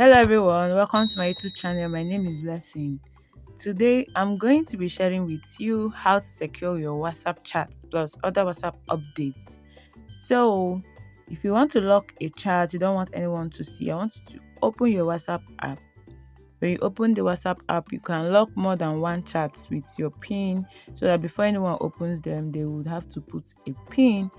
Hello everyone, welcome to my YouTube channel. My name is Blessing. Today I'm going to be sharing with you how to secure your WhatsApp chats plus other WhatsApp updates. So, if you want to lock a chat you don't want anyone to see, I want you to open your WhatsApp app. When you open the WhatsApp app, you can lock more than one chat with your PIN so that before anyone opens them, they would have to put a PIN.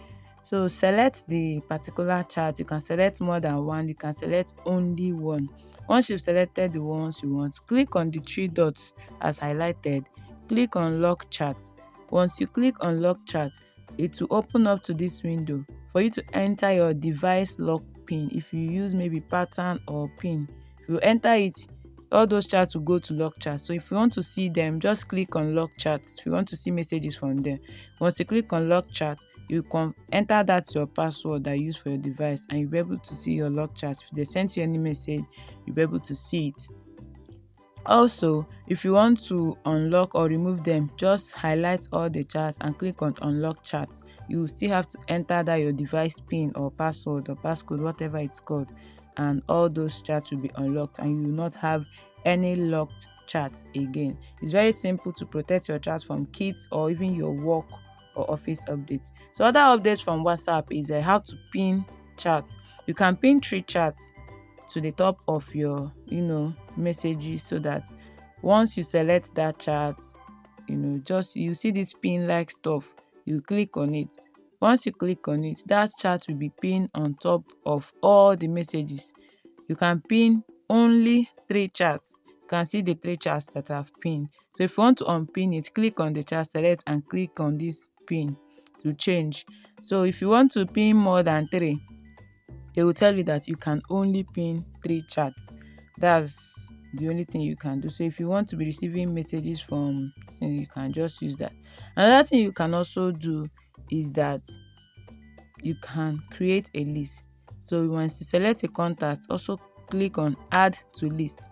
So select the particular chat. You can select more than one, you can select only one. Once you've selected the ones you want, click on the three dots as highlighted, click on lock chat. Once you click on lock chat, it will open up to this window for you to enter your device lock PIN. If you use maybe pattern or PIN, if you enter it, all those chats will go to lock chat. So if you want to see them, just click on lock chats. If you want to see messages from them, once you click on lock chat, you can enter that your password that you use for your device and you'll be able to see your lock chat. If they send you any message, you'll be able to see it. Also, if you want to unlock or remove them, just highlight all the chats and click on unlock chats. You will still have to enter that your device PIN or password or passcode, whatever it's called, and all those chats will be unlocked and you will not have any locked chats again. It's very simple to protect your chats from kids or even your work or office updates. So other updates from WhatsApp is how to pin chats. You can pin 3 chats to the top of your messages so that once you select that chat, just you see this pin like stuff, you click on it. Once you click on it, that chat will be pinned on top of all the messages. You can pin only 3 chats. You can see the 3 chats that I've pinned. So if you want to unpin it, click on the chat, select and click on this pin to change. So if you want to pin more than 3, they will tell you that you can only pin 3 chats. That's the only thing you can do. So if you want to be receiving messages from you can just use that. Another thing you can also do is that you can create a list. So once you select a contact, also click on add to list.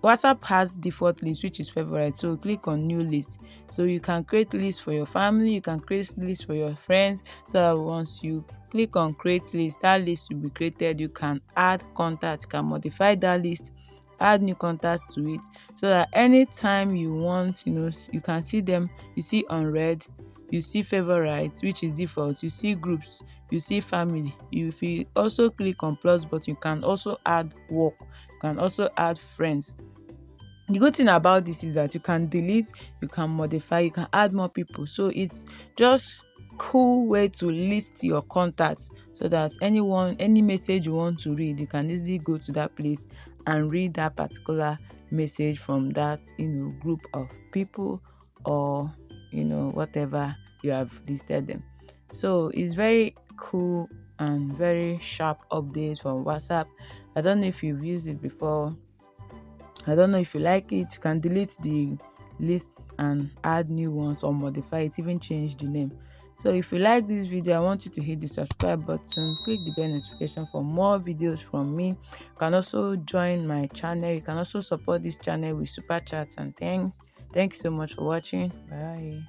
WhatsApp has default list which is favorite, so click on new list. So you can create list for your family, you can create list for your friends. So once you click on create list, that list will be created. You can add contacts, you can modify that list, add new contacts to it, so that anytime you want, you can see them. You see unread, you see favorites which is default, you see groups, you see family. If you also click on plus button, you can also add work, you can also add friends. The good thing about this is that you can delete, you can modify, you can add more people. So it's just cool way to list your contacts so that any message you want to read, you can easily go to that place and read that particular message from that group of people or whatever you have listed them. So it's very cool and very sharp updates from WhatsApp. I don't know if you've used it before. I don't know if you like it. You can delete the lists and add new ones or modify it, even change the name. So if you like this video, I want you to hit the subscribe button, click the bell notification for more videos from me. You can also join my channel. You can also support this channel with super chats and thanks. Thank you so much for watching. Bye.